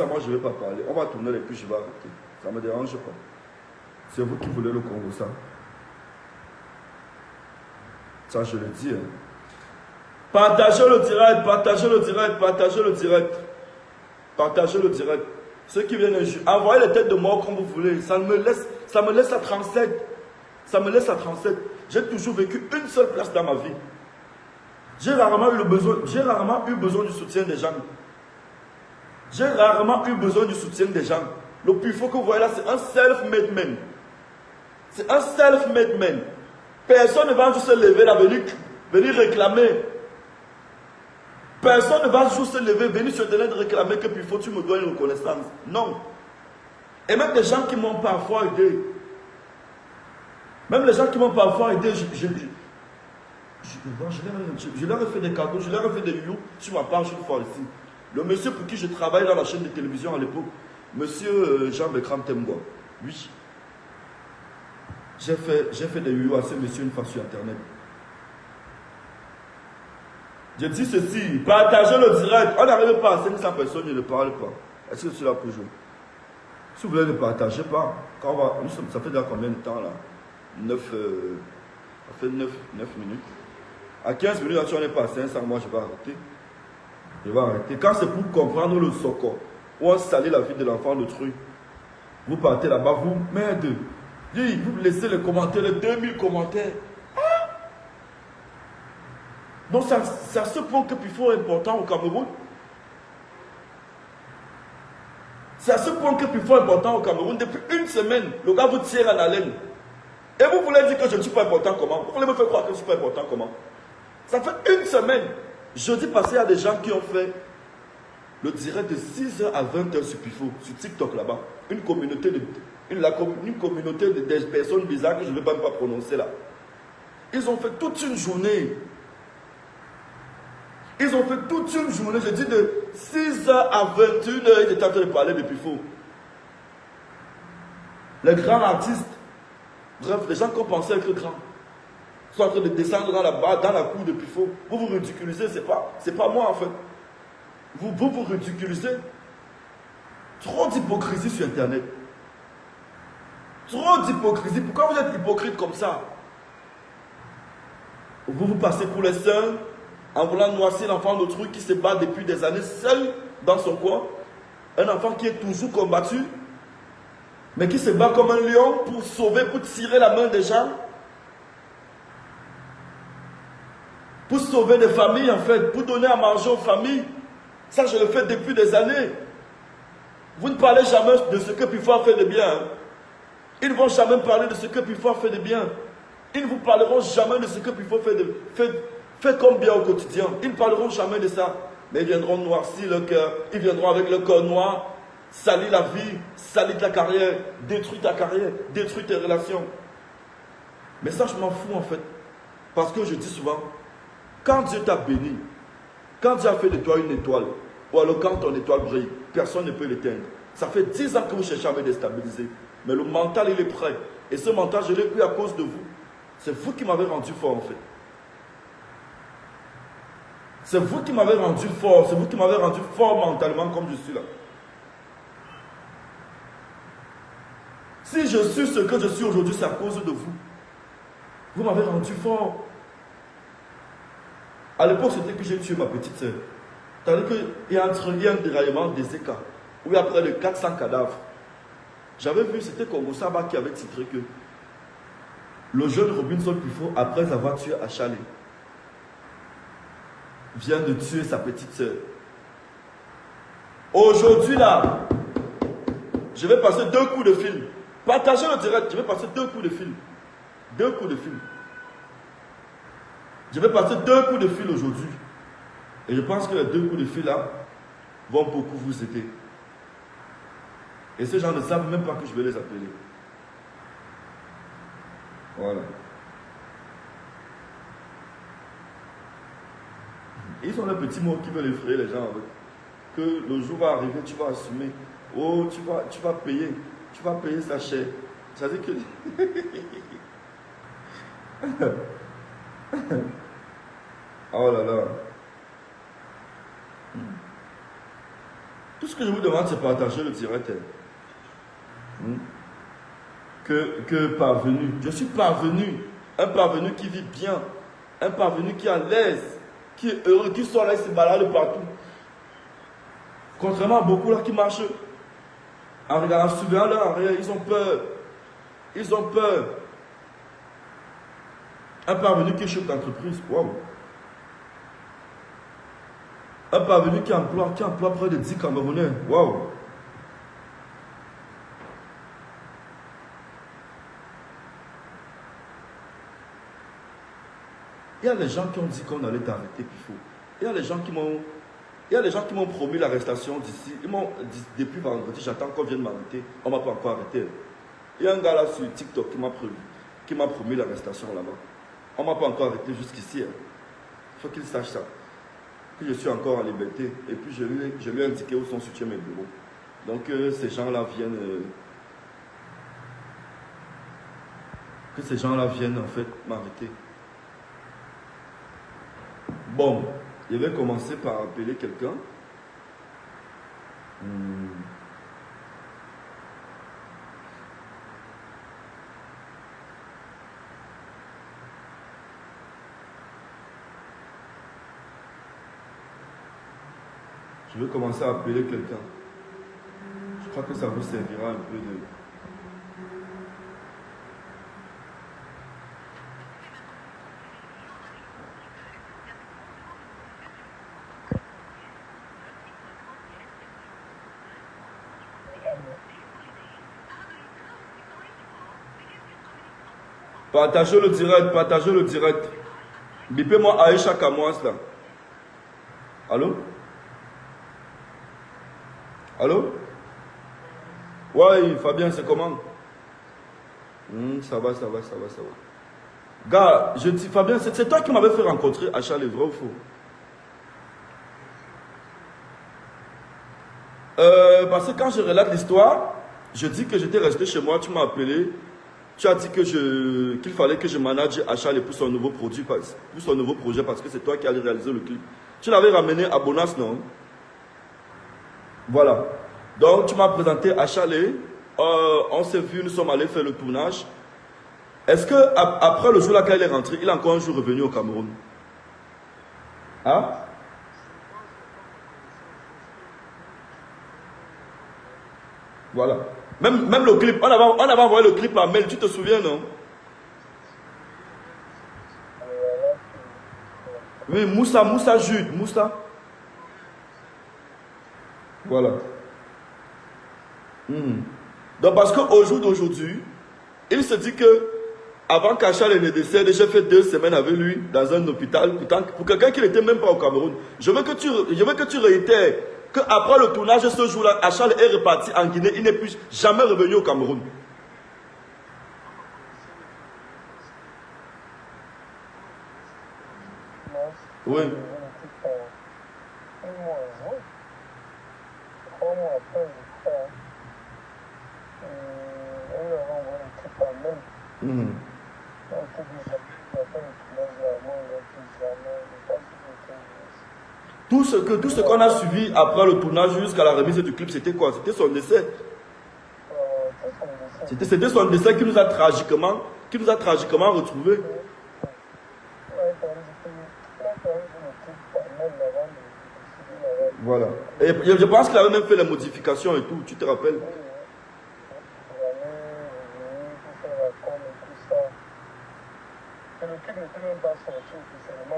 moi je ne vais pas parler. On va tourner les puis je vais arrêter. Ça ne me dérange pas. C'est vous qui voulez le Congo, ça. Ça, je le dis. Hein. Partagez le direct, partagez le direct, partagez le direct. Partagez le direct. Ceux qui viennent, envoyez les têtes de mort comme vous voulez. Ça me laisse à 37. Ça me laisse à 37. J'ai toujours vécu une seule place dans ma vie. J'ai rarement eu besoin du soutien des gens. J'ai rarement eu besoin du soutien des gens. Le plus fort que vous voyez là, c'est un self-made man. C'est un self-made man. Personne ne va juste se lever là, venir réclamer. Personne ne va juste se lever, venir sur Internet réclamer que puis faut tu me dois une reconnaissance. Non. Et même des gens qui m'ont parfois aidé. Même les gens qui m'ont parfois aidé, je leur ai fait des cadeaux, je leur ai fait des you sur ma page une fois ici. Le monsieur pour qui je travaille dans la chaîne de télévision à l'époque, monsieur Jean Bekram Tembois, oui. J'ai fait des you à ce monsieur une fois sur Internet. Je dis ceci, partagez le direct. On n'arrive pas à 500 personnes, je ne parle pas. Est-ce que c'est là pour jouer? Si vous voulez ne partagez pas, ça fait déjà combien de temps là? Ça fait 9 minutes. À 15 minutes, si on n'est pas à 500, moi je vais arrêter. Je vais arrêter. Quand c'est pour comprendre le soko, où on salit la vie de l'enfant d'autrui, vous partez là-bas, vous, merde, vous laissez les commentaires, les 2000 commentaires. Donc c'est à ce point que Pifo est important au Cameroun. C'est à ce point que Pifo est important au Cameroun. Depuis une semaine, le gars vous tire en haleine. Et vous voulez dire que je ne suis pas important comment? Vous voulez me faire croire que je ne suis pas important comment? Ça fait une semaine. Jeudi passé, il y a des gens qui ont fait le direct de 6h à 20h sur Pifo, sur TikTok là-bas. Une communauté des personnes bizarres que je ne vais même pas prononcer là. Ils ont fait toute une journée. Ils ont fait toute une journée, je dis de 6h à 21h, ils étaient en train de parler de Pifo. Les grands artistes, bref, les gens qu'on pensait être grands, sont en train de descendre dans la cour de Pifo. Vous vous ridiculisez, c'est pas moi en fait. Vous ridiculisez. Trop d'hypocrisie sur Internet. Trop d'hypocrisie. Pourquoi vous êtes hypocrite comme ça? Vous passez pour les seuls en voulant noircir l'enfant d'autrui qui se bat depuis des années seul dans son coin. Un enfant qui est toujours combattu, mais qui se bat comme un lion pour sauver, pour tirer la main des gens. Pour sauver des familles en fait, pour donner à manger aux familles. Ça je le fais depuis des années. Vous ne parlez jamais de ce que Pifo a fait de bien. Hein. Ils ne vont jamais parler de ce que Pifo a fait de bien. Ils ne vous parleront jamais de ce que Pifo fait comme bien au quotidien. Ils ne parleront jamais de ça. Mais ils viendront noircir le cœur. Ils viendront avec le cœur noir, salir la vie, salir ta carrière, détruire ta carrière, détruire tes relations. Mais ça, je m'en fous en fait. Parce que je dis souvent, quand Dieu t'a béni, quand Dieu a fait de toi une étoile, ou alors quand ton étoile brille, personne ne peut l'éteindre. Ça fait 10 ans que vous cherchez à me déstabiliser. Mais le mental, il est prêt. Et ce mental, je l'ai eu à cause de vous. C'est vous qui m'avez rendu fort en fait. C'est vous qui m'avez rendu fort. C'est vous qui m'avez rendu fort mentalement comme je suis là. Si je suis ce que je suis aujourd'hui, c'est à cause de vous. Vous m'avez rendu fort. À l'époque, c'était que j'ai tué ma petite sœur. C'est-à-dire qu'il y a un déraillement des écarts, où il y a près de 400 cadavres. J'avais vu, c'était Congo Saba qui avait titré que le jeune Robinson Pifo, après avoir tué Achalé, vient de tuer sa petite sœur. Aujourd'hui, là, je vais passer 2 coups de fil. Partagez le direct, je vais passer 2 coups de fil. 2 coups de fil. Je vais passer 2 coups de fil aujourd'hui. Et je pense que les 2 coups de fil là vont beaucoup vous aider. Et ces gens ne savent même pas que je vais les appeler. Voilà. Ils sont les petits mots qui veulent effrayer les gens avec. Que le jour va arriver, tu vas assumer. Oh, tu vas payer. Tu vas payer sa chair. Ça veut dire que... Oh là là. Tout ce que je vous demande, c'est partager le direct. Que parvenu. Je suis parvenu. Un parvenu qui vit bien. Un parvenu qui est à l'aise. Qui est heureux. Qui sort là et se balade partout. Contrairement à beaucoup là qui marchent. En regardant, souvent là, en arrière, ils ont peur. Ils ont peur. Un parvenu qui est chef d'entreprise. Wow. Un parvenu qui emploie près de 10 Camerounais. Wow. Il y a les gens qui ont dit qu'on allait t'arrêter, qu'il faut. Il y a les gens qui m'ont promis l'arrestation d'ici. Ils m'ont dit depuis vendredi, j'attends qu'on vienne m'arrêter. On ne m'a pas encore arrêté. Il y a un gars là sur TikTok qui m'a promis l'arrestation là-bas. On ne m'a pas encore arrêté jusqu'ici. Il faut qu'il sache ça. Que je suis encore en liberté. Et puis je lui ai indiqué où sont situés mes bureaux. Donc ces gens-là viennent. Que ces gens-là viennent en fait m'arrêter. Bon, je vais commencer par appeler quelqu'un. Je vais commencer à appeler quelqu'un. Je crois que ça vous servira un peu de... Partagez le direct, partagez le direct. Bipez-moi Aïcha Kamouas là. Allô? Allô? Ouais, Fabien, c'est comment? Ça va. Gars, je dis, Fabien, c'est toi qui m'avais fait rencontrer Aïcha, le vrai ou faux? Parce que quand je relate l'histoire, je dis que j'étais resté chez moi, tu m'as appelé. Tu as dit qu'il fallait que je manage Achale pour son nouveau produit, pour son nouveau projet, parce que c'est toi qui allais réaliser le clip. Tu l'avais ramené à Bonas, non? Voilà. Donc, tu m'as présenté Achale. On s'est vu, nous sommes allés faire le tournage. Est-ce qu'après le jour là, quand il est rentré, il est encore un jour revenu au Cameroun? Hein? Voilà. Même le clip, on avait envoyé le clip par mail, tu te souviens, non? Oui, Moussa Jude, Moussa. Voilà. Donc, parce qu'au jour d'aujourd'hui, il se dit que avant qu'Achale ne décède, j'ai fait 2 semaines avec lui dans un hôpital pour quelqu'un qui n'était même pas au Cameroun. Je veux que tu réitères qu'après le tournage, ce jour-là, Achale est reparti en Guinée, il n'est plus jamais revenu au Cameroun. Oui. Tout ce qu'on a suivi après le tournage jusqu'à la remise du clip, c'était quoi? C'était son décès. C'était son décès qui nous a tragiquement retrouvés. Voilà. Et je pense qu'il avait même fait les modifications et tout, tu te rappelles?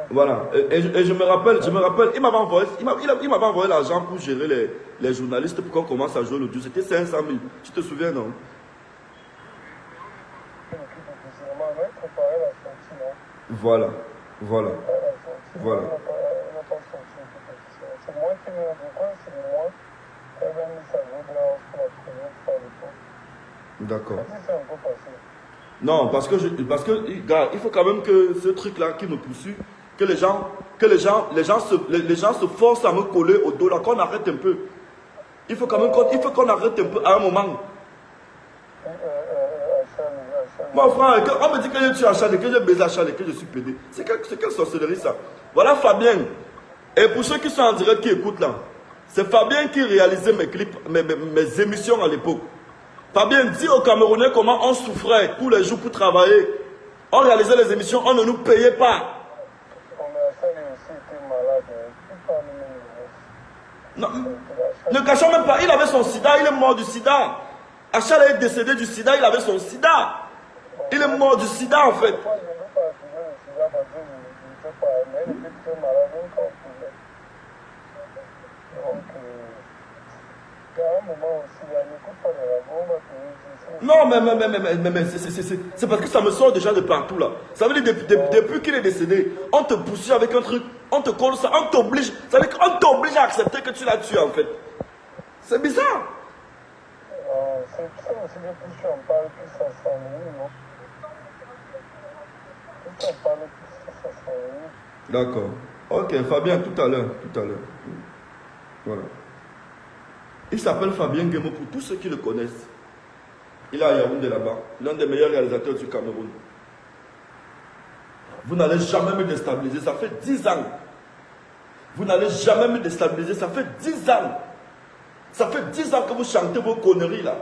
Voilà. Et je me rappelle, il m'avait envoyé l'argent pour gérer les journalistes pour qu'on commence à jouer le jeu. C'était 500 000. Tu te souviens, non? Voilà. D'accord. Non, parce que, gars, il faut quand même que ce truc-là qui me poursuit, que les gens se forcent à me coller au dos là, qu'on arrête un peu. Il faut qu'on arrête un peu à un moment. Mon frère, on me dit que je suis Achale, que je baise Achale, que je suis pédé. C'est quelle sorcellerie ça? Voilà Fabien. Et pour ceux qui sont en direct, qui écoutent là, C'est Fabien qui réalisait mes clips, mes émissions à l'époque. Fabien dit aux Camerounais comment on souffrait tous les jours pour travailler. On réalisait les émissions, on ne nous payait pas. Non, ne cachons même pas, il avait son sida, il est mort du sida. Achal est décédé du sida, il avait son sida. Il est mort du sida en fait. Non, mais c'est parce que ça me sort déjà de partout là. Ça veut dire depuis qu'il est décédé, on te pousse avec un truc, on te colle ça, on t'oblige. Ça veut dire qu'on t'oblige à accepter que tu l'as tué en fait. C'est bizarre. C'est ça aussi que plus tu en parles, plus ça s'ennuie, non? Plus tu en parles, plus ça s'ennuie. D'accord. Ok, Fabien, tout à l'heure. Voilà. Il s'appelle Fabien Guémo pour tous ceux qui le connaissent. Il est à Yaoundé là-bas, l'un des meilleurs réalisateurs du Cameroun. Vous n'allez jamais me déstabiliser, ça fait 10 ans. Vous n'allez jamais me déstabiliser, ça fait 10 ans. Ça fait 10 ans que vous chantez vos conneries là.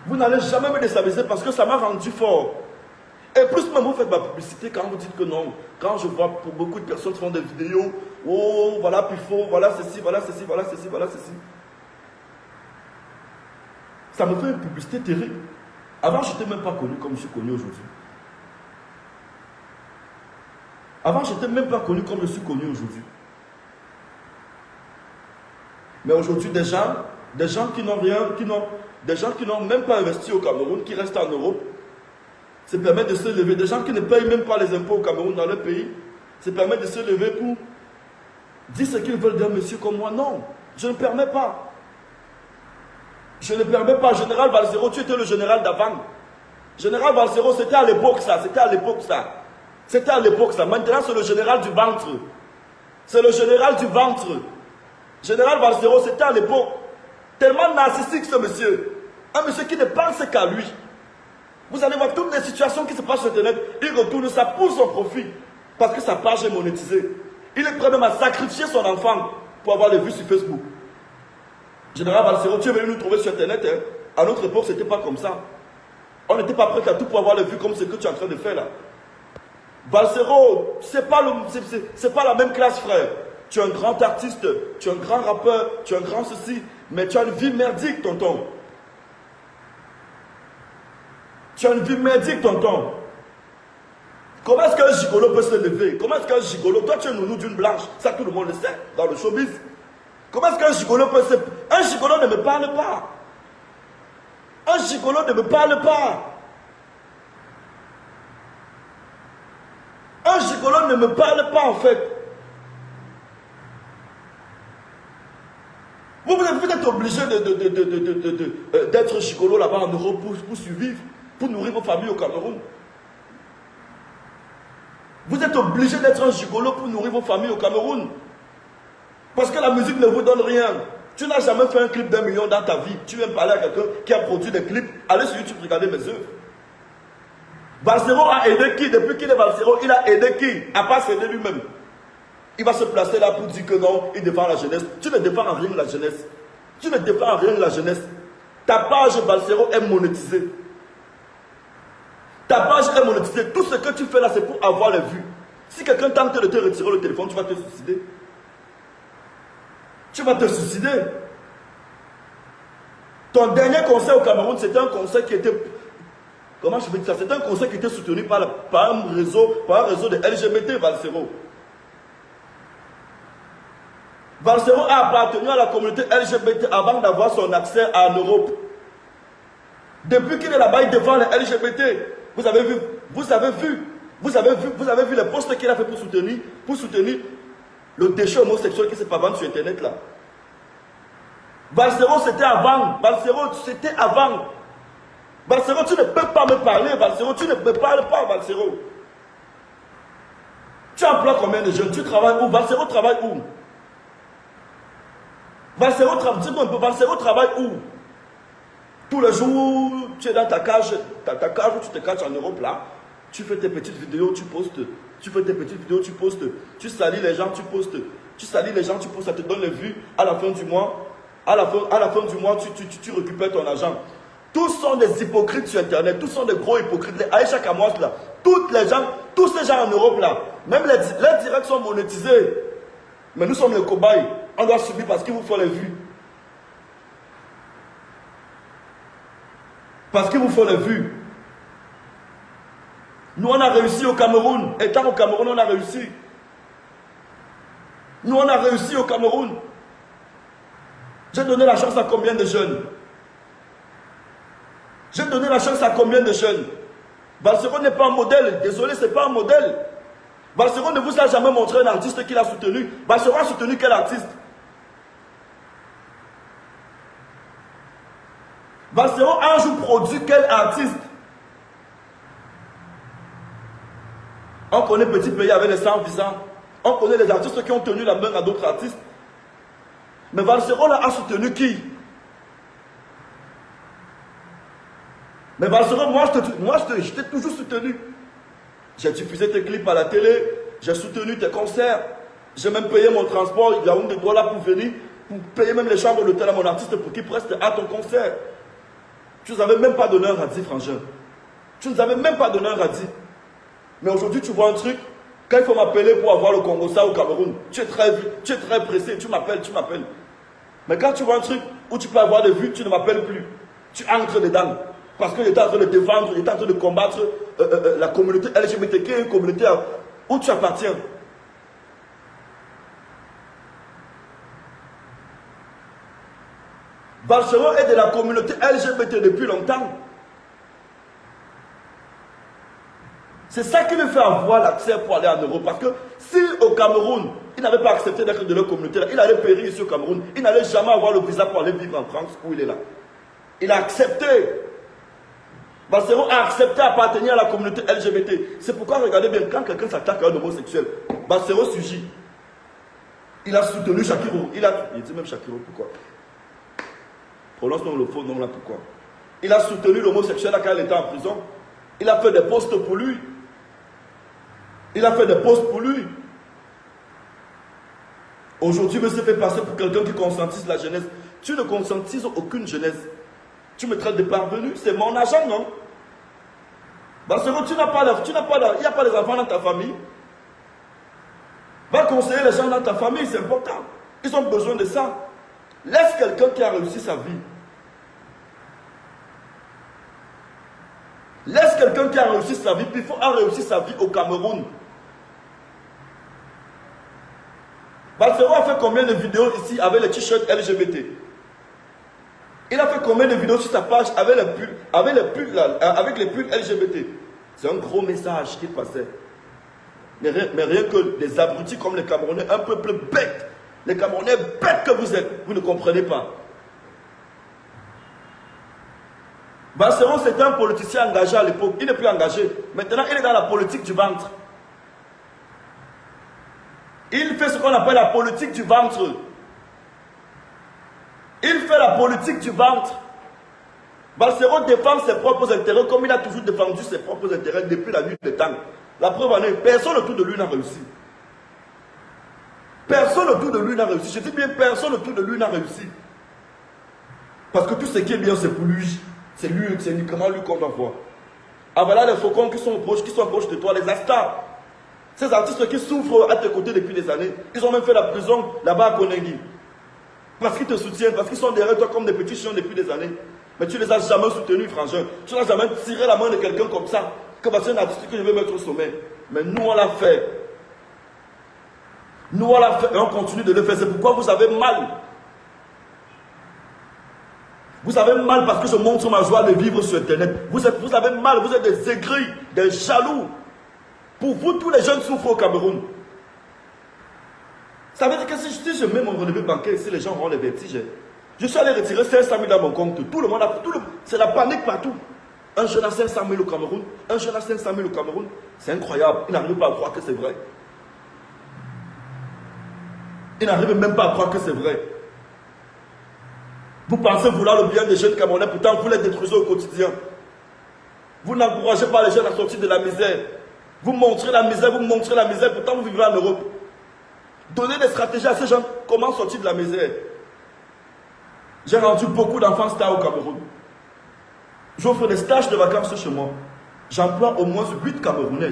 Vous n'allez jamais me déstabiliser parce que ça m'a rendu fort. Et plus même vous faites ma publicité quand vous dites que non. Quand je vois pour beaucoup de personnes qui font des vidéos, oh voilà Pifo, voilà ceci, voilà ceci, voilà ceci, voilà ceci. Ça me fait une publicité terrible. Avant, je n'étais même pas connu comme je suis connu aujourd'hui. Avant, je n'étais même pas connu comme je suis connu aujourd'hui. Mais aujourd'hui, des gens qui n'ont rien, des gens qui n'ont même pas investi au Cameroun, qui restent en Europe, se permettent de se lever. Des gens qui ne payent même pas les impôts au Cameroun dans leur pays, se permettent de se lever pour dire ce qu'ils veulent d'un monsieur comme moi. Non, je ne permets pas. Je ne permets pas. Général Valsero, tu étais le général d'avant. Général Valsero, c'était à l'époque ça. C'était à l'époque ça. C'était à l'époque ça. Maintenant, c'est le général du ventre. C'est le général du ventre. Général Valsero, c'était à l'époque. Tellement narcissique ce monsieur. Un monsieur qui ne pense qu'à lui. Vous allez voir toutes les situations qui se passent sur Internet. Il retourne ça pour son profit. Parce que sa page est monétisée. Il est prêt même à sacrifier son enfant pour avoir les vues sur Facebook. Général Valsero, tu es venu nous trouver sur Internet. Hein? À notre époque, ce n'était pas comme ça. On n'était pas prêt à tout pour avoir les vues comme ce que tu es en train de faire là. Valsero, c'est pas la même classe, frère. Tu es un grand artiste, tu es un grand rappeur, tu es un grand ceci, mais tu as une vie merdique, tonton. Tu as une vie merdique, tonton. Comment est-ce qu'un gigolo peut se lever? Comment est-ce qu'un gigolo, toi tu es nounou d'une blanche, ça tout le monde le sait, dans le showbiz. Comment est-ce qu'un gigolo peut se... Un gigolo ne me parle pas. Un gigolo ne me parle pas. Un gigolo ne me parle pas en fait. Vous êtes obligé d'être gigolo là-bas en Europe pour survivre, pour nourrir vos familles au Cameroun. Vous êtes obligé d'être un gigolo pour nourrir vos familles au Cameroun. Parce que la musique ne vous donne rien. Tu n'as jamais fait un clip d'1 million dans ta vie. Tu viens parler à quelqu'un qui a produit des clips. Allez sur YouTube, regardez mes œuvres. Valsero a aidé qui? Depuis qu'il est Valsero, il a aidé qui? À part s'aider lui-même. Il va se placer là pour dire que non, il défend la jeunesse. Tu ne défends en rien la jeunesse. Tu ne défends en rien la jeunesse. Ta page Valsero est monétisée. Ta page est monétisée. Tout ce que tu fais là, c'est pour avoir les vues. Si quelqu'un tente de te retirer le téléphone, tu vas te suicider. Tu vas te suicider. Ton dernier concert au Cameroun, c'était un concert qui était... Comment je peux dire ça? C'était un concert qui était soutenu par un réseau de LGBT, Valsero. Valsero a appartenu à la communauté LGBT avant d'avoir son accès en Europe. Depuis qu'il est là-bas, il défend les LGBT. Vous avez vu les posts qu'il a fait pour soutenir le déchet homosexuel qui se pavane sur Internet là. Valsero, c'était avant. Valsero, c'était avant. Valsero, tu ne peux pas me parler. Valsero, tu ne me parles pas, Valsero. Tu emploies combien de jeunes? Tu travailles où? Valsero travaille où? Valsero travaille où? Tous les jours, tu es dans ta cage où tu te caches en Europe là. Tu fais tes petites vidéos, tu postes. Tu fais tes petites vidéos, tu postes. Tu salis les gens, tu postes. Tu salis les gens, tu pousses, ça te donne les vues. À la fin du mois, à la fin du mois, tu récupères ton argent. Tous sont des hypocrites sur Internet. Tous sont des gros hypocrites. Les Aïcha Kamos, là. Tous ces gens en Europe, là. Même les directs sont monétisés. Mais nous sommes les cobayes. On doit subir parce qu'il vous faut les vues. Parce qu'il vous faut les vues. Nous, on a réussi au Cameroun. Étant au Cameroun, on a réussi. Nous, on a réussi au Cameroun. J'ai donné la chance à combien de jeunes? J'ai donné la chance à combien de jeunes? Balseron n'est pas un modèle. Désolé, ce n'est pas un modèle. Balseron ne vous a jamais montré un artiste qu'il a soutenu. Balseron a soutenu quel artiste? Balseron a un jour produit quel artiste? On connaît Petit Pays avec les 100 visas. On connaît les artistes qui ont tenu la main à d'autres artistes. Mais Balseron a soutenu qui? Mais Balseron, moi je t'ai toujours soutenu. J'ai diffusé tes clips à la télé, j'ai soutenu tes concerts, j'ai même payé mon transport, il y a une de toi là pour venir, pour payer même les chambres d'hôtel à mon artiste pour qu'il preste à ton concert. Tu ne nous avais même pas donné un radis, frangin. Tu ne nous avais même pas donné un radis. Mais aujourd'hui, tu vois un truc, quand il faut m'appeler pour avoir le Congo, ça au Cameroun, tu es très pressé, tu m'appelles. Mais quand tu vois un truc où tu peux avoir des vues, tu ne m'appelles plus. Tu entres dedans. Parce qu'il est en train de défendre, il est en train de combattre la communauté LGBTQ, une communauté où tu appartiens. Balseron est de la communauté LGBT depuis longtemps. C'est ça qui me fait avoir l'accès pour aller en Europe. Parce que si au Cameroun, il n'avait pas accepté d'être de leur communauté, là, il allait périr ici au Cameroun. Il n'allait jamais avoir le visa pour aller vivre en France où il est là. Il a accepté. Balseron a accepté d'appartenir à la communauté LGBT. C'est pourquoi, regardez bien, quand quelqu'un s'attaque à un homosexuel, Balseron surgit. Il a soutenu Shakiro. Il dit même Shakiro, pourquoi? Prononce-nous le faux nom là, pourquoi? Il a soutenu l'homosexuel quand il était en prison. Il a fait des postes pour lui. Aujourd'hui, il me s'est fait passer pour quelqu'un qui consentisse la jeunesse. Tu ne consentises aucune jeunesse. Tu me traites de parvenu, c'est mon agent, non? Balseron, il n'y a pas les enfants dans ta famille. Va conseiller les gens dans ta famille, c'est important. Ils ont besoin de ça. Laisse quelqu'un qui a réussi sa vie. Laisse quelqu'un qui a réussi sa vie, puis il faut avoir réussi sa vie au Cameroun. Balseron a fait combien de vidéos ici avec les t-shirts LGBT? Il a fait combien de vidéos sur sa page avec les pulls LGBT? C'est un gros message qu'il passait. Mais rien que des abrutis comme les Camerounais, un peuple bête. Les Camerounais bêtes que vous êtes, vous ne comprenez pas. Balseron, c'était un politicien engagé à l'époque. Il n'est plus engagé. Maintenant, il est dans la politique du ventre. Il fait ce qu'on appelle la politique du ventre. Il fait la politique du ventre. Balseron défend ses propres intérêts comme il a toujours défendu ses propres intérêts depuis la nuit des temps. La preuve en est, personne autour de lui n'a réussi. Personne autour de lui n'a réussi. Je dis bien, personne autour de lui n'a réussi. Parce que tout ce qui est bien, c'est pour lui. C'est lui, c'est uniquement lui qu'on va voir. Ah voilà les faucons qui sont proches de toi, les Astas. Ces artistes qui souffrent à tes côtés depuis des années. Ils ont même fait la prison là-bas à Konengi. Parce qu'ils te soutiennent, parce qu'ils sont derrière toi comme des petits chiens depuis des années. Mais tu ne les as jamais soutenus, frangin. Tu n'as jamais tiré la main de quelqu'un comme ça. Que c'est un artiste que je vais mettre au sommet. Mais nous, on l'a fait. Nous, on l'a fait et on continue de le faire. C'est pourquoi vous avez mal. Vous avez mal parce que je montre ma joie de vivre sur Internet. Vous avez mal, vous êtes des aigris, des jaloux. Pour vous, tous les jeunes souffrent au Cameroun. Ça veut dire que si je mets mon relevé bancaire ici, les gens auront les vertiges. Je suis allé retirer 500 000 dans mon compte. Tout le monde c'est la panique partout. Un jeune a 500 000 au Cameroun. Un jeune a 500 000 au Cameroun. C'est incroyable. Il n'arrive pas à croire que c'est vrai. Il n'arrive même pas à croire que c'est vrai. Vous pensez vouloir le bien des jeunes Camerounais, pourtant vous les détruisez au quotidien. Vous n'encouragez pas les jeunes à sortir de la misère. Vous montrez la misère, pourtant vous vivez en Europe. Donner des stratégies à ces gens, comment sortir de la misère. J'ai rendu beaucoup d'enfants stars au Cameroun. J'offre des stages de vacances chez moi. J'emploie au moins 8 Camerounais.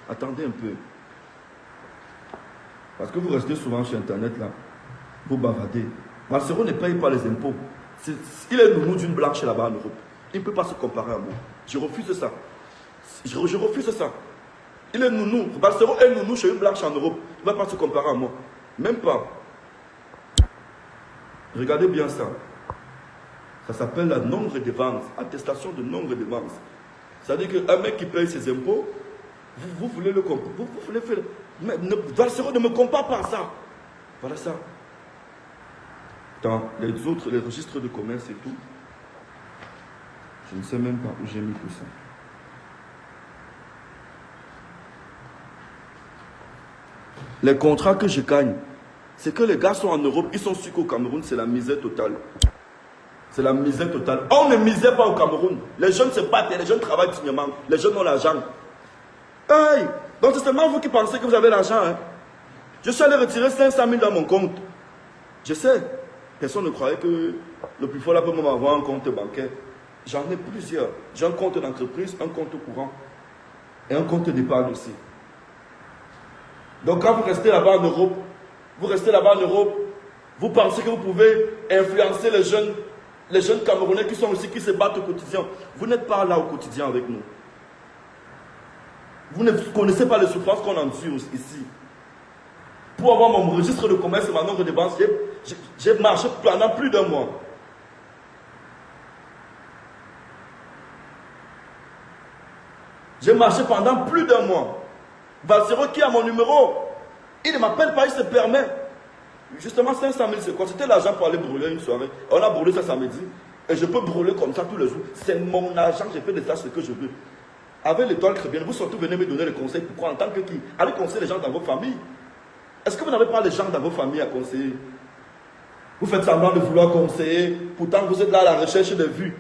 Attendez un peu. Parce que vous restez souvent sur Internet là. Vous bavardez. Balsero ne paye pas les impôts. Il est nounou d'une blanche là-bas en Europe. Il ne peut pas se comparer à moi. Je refuse ça. Je refuse ça. Il est nounou. Balsero est nounou chez une blanche en Europe. Il ne va pas se comparer à moi. Même pas. Regardez bien ça. Ça s'appelle la non-redevance. Attestation de non-redevance. C'est-à-dire qu'un mec qui paye ses impôts, vous voulez le comparer. Vous voulez faire. Mais Balsero ne me compare pas à ça. Voilà ça. Dans les autres, les registres de commerce et tout, je ne sais même pas où j'ai mis tout ça. Les contrats que je gagne, c'est que les gars sont en Europe, ils sont sûrs qu'au Cameroun, c'est la misère totale. C'est la misère totale. On ne misère pas au Cameroun. Les jeunes se battent, les jeunes travaillent dignement, les jeunes ont l'argent. Hey! Donc c'est seulement vous qui pensez que vous avez l'argent. Hein? Je suis allé retirer 500 000 dans mon compte. Je sais. Personne ne croyait que le plus fort là peut même avoir un compte bancaire. J'en ai plusieurs. J'ai un compte d'entreprise, un compte courant et un compte d'épargne aussi. Donc quand vous restez là-bas en Europe, vous pensez que vous pouvez influencer les jeunes Camerounais qui sont ici, qui se battent au quotidien. Vous n'êtes pas là au quotidien avec nous. Vous ne connaissez pas les souffrances qu'on endure ici. Pour avoir mon registre de commerce et ma non-redevance, j'ai marché pendant plus d'un mois. J'ai marché pendant plus d'un mois. Balsero qui a mon numéro, il ne m'appelle pas, il se permet. Justement, 500 000, c'est quoi? C'était l'argent pour aller brûler une soirée. On a brûlé ça samedi. Et je peux brûler comme ça tous les jours. C'est mon argent, j'ai fait de ça ce que je veux. Avec l'étoile chrétienne, vous surtout venez me donner les conseils. Pourquoi? En tant que qui? Allez conseiller les gens dans vos familles. Est-ce que vous n'avez pas les gens dans vos familles à conseiller? Vous faites semblant de vouloir conseiller. Pourtant, vous êtes là à la recherche de vues.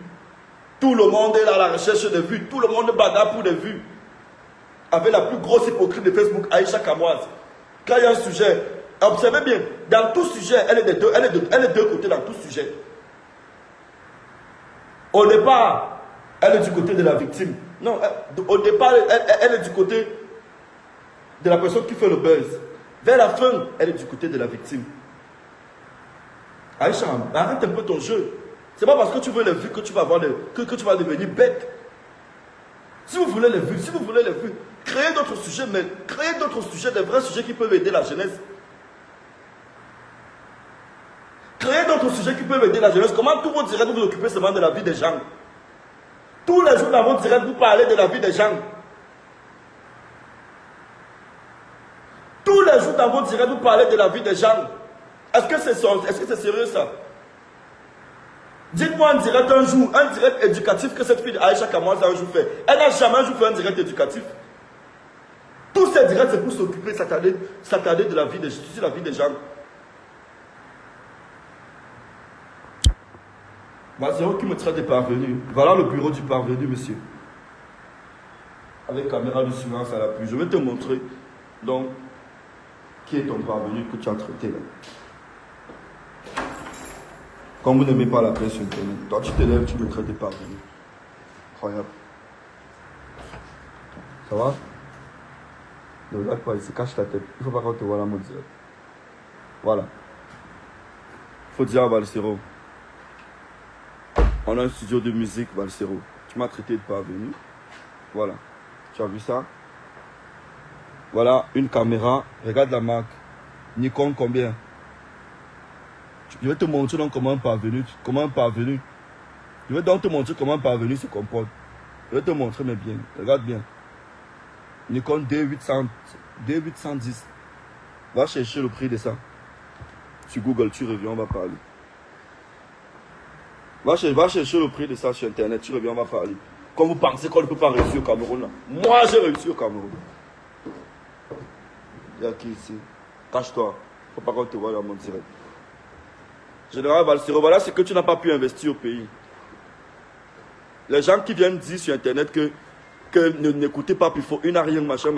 Tout le monde est là à la recherche de vues. Tout le monde bada pour des vues. Avec la plus grosse hypocrite de Facebook, Aïcha Kamoise. Quand il y a un sujet, observez bien, dans tout sujet, elle est de deux côtés dans tout sujet. Au départ, elle est du côté de la victime. Non, au départ, elle est du côté de la personne qui fait le buzz. Vers la fin, elle est du côté de la victime. Aïcha, arrête un peu ton jeu. C'est pas parce que tu veux les vues que tu vas avoir que tu vas devenir bête. Si vous voulez les vues, créez d'autres sujets, mais créez d'autres sujets, des vrais sujets qui peuvent aider la jeunesse. Créez d'autres sujets qui peuvent aider la jeunesse. Comment tous vos directs vous occupez seulement de la vie des gens? Tous les jours dans vos directs, vous parlez de la vie des gens. Tous les jours dans vos directs, vous parlez de la vie des gens. Est-ce que c'est sérieux ça? Dites-moi un direct un jour, un direct éducatif que cette fille Aïcha Kamoise a un jour fait. Elle n'a jamais un jour fait un direct éducatif. Tous ces directs, c'est pour s'occuper, s'attarder de la vie des gens. Balsero qui me traite de parvenu. Voilà le bureau du parvenu, monsieur. Avec caméra de surveillance à l'appui. Je vais te montrer, donc, qui est ton parvenu que tu as traité là. Quand vous n'aimez pas la presse sur Internet, toi tu te lèves, tu me traites de parvenu. Incroyable. Ça va? Ne regarde pas, il se cache la tête. Il ne faut pas qu'on te voit la mode direct. Voilà. Il faut dire à Balsero. On a un studio de musique, Balsero. Tu m'as traité de parvenu. Voilà. Tu as vu ça? Voilà, une caméra. Regarde la marque. Nikon combien? Je vais te montrer donc comment un parvenu. Je vais donc te montrer comment un parvenu se comporte. Je vais te montrer, mais bien. Regarde bien. Nikon D810. Va chercher le prix de ça. Sur Google, tu reviens, on va parler. Va chercher le prix de ça sur Internet, tu reviens, on va parler. Comme vous pensez qu'on ne peut pas réussir au Cameroun, là. Moi, j'ai réussi au Cameroun. Il y a qui ici? Cache-toi. Il ne faut pas qu'on te voie dans mon direct. Général Balsero, voilà ce que tu n'as pas pu investir au pays. Les gens qui viennent dire sur Internet que n'écoutez pas, puis il faut une rien, machin.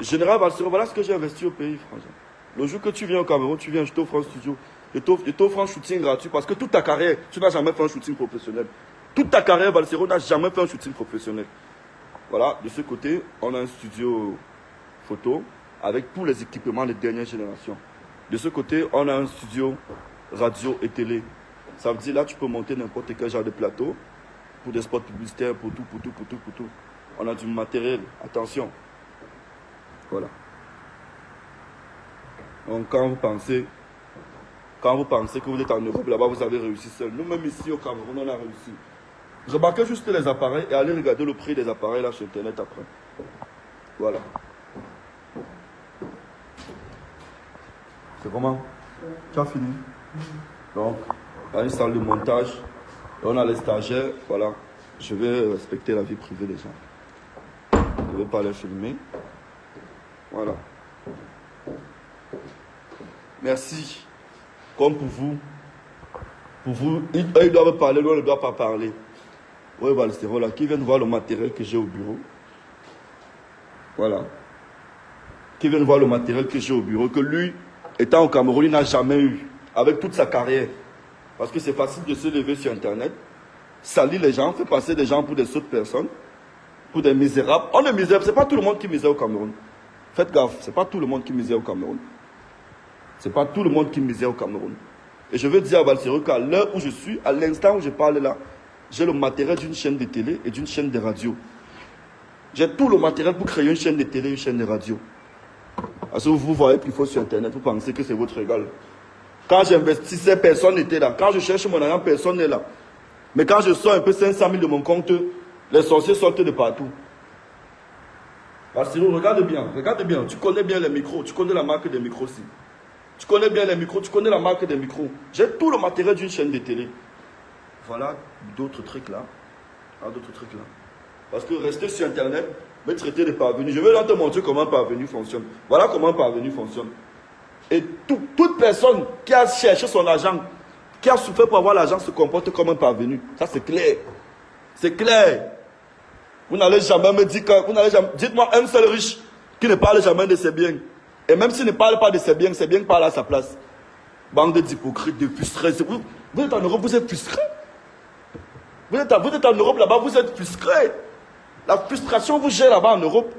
Général Valsero, voilà ce que j'ai investi au pays, franchement. Le jour que tu viens au Cameroun, tu viens, je t'offre un studio. Je t'offre un shooting gratuit parce que toute ta carrière, tu n'as jamais fait un shooting professionnel. Toute ta carrière, Valsero n'a jamais fait un shooting professionnel. Voilà, de ce côté, on a un studio photo avec tous les équipements de dernière génération. De ce côté, on a un studio radio et télé. Ça veut dire là, tu peux monter n'importe quel genre de plateau pour des spots publicitaires, pour tout. On a du matériel, attention. Voilà. Donc quand vous pensez que vous êtes en Europe, là-bas vous avez réussi seul. Nous-mêmes ici au Cameroun, on a réussi. Remarquez juste les appareils et allez regarder le prix des appareils là sur Internet après. Voilà. C'est comment? Tu as fini? Donc, à une salle de montage, on a les stagiaires, voilà. Je vais respecter la vie privée des gens. Je ne vais pas les filmer. Voilà. Merci. Comme pour vous, ils doivent parler, nous on ne doit pas parler. Oui, Valsero là, qui viennent voir le matériel que j'ai au bureau. Voilà. Qui viennent voir le matériel que j'ai au bureau, que lui, étant au Cameroun, il n'a jamais eu, avec toute sa carrière. Parce que c'est facile de se lever sur Internet, salir les gens, faire passer des gens pour des autres personnes, pour des misérables. On est misérable, c'est pas tout le monde qui misère au Cameroun. Faites gaffe, c'est pas tout le monde qui misère au Cameroun. C'est pas tout le monde qui misère au Cameroun. Et je veux dire à Valsero qu'à l'heure où je suis, à l'instant où je parle là, j'ai le matériel d'une chaîne de télé et d'une chaîne de radio. J'ai tout le matériel pour créer une chaîne de télé et une chaîne de radio. Parce que vous voyez qu'il faut sur Internet, vous pensez que c'est votre régal. Quand j'investissais, personne n'était là. Quand je cherche mon argent, personne n'est là. Mais quand je sors un peu 500 000 de mon compte, les sorciers sortent de partout. Valsero, regarde bien. Tu connais bien les micros, tu connais la marque des micros aussi. Tu connais bien les micros, tu connais la marque des micros. J'ai tout le matériel d'une chaîne de télé. Voilà d'autres trucs là. Parce que rester sur Internet, me traiter de parvenu. Je vais là te montrer comment un parvenu fonctionne. Voilà comment un parvenu fonctionne. Et toute personne qui a cherché son argent, qui a souffert pour avoir l'argent, se comporte comme un parvenu. Ça c'est clair. C'est clair. Vous n'allez jamais me dire que... Dites-moi un seul riche qui ne parle jamais de ses biens. Et même s'il ne parle pas de ses biens parle à sa place. Bande d'hypocrites, de frustrés. Vous êtes en Europe, vous êtes frustrés. Vous êtes en Europe là-bas, vous êtes frustrés. La frustration vous gère là-bas en Europe.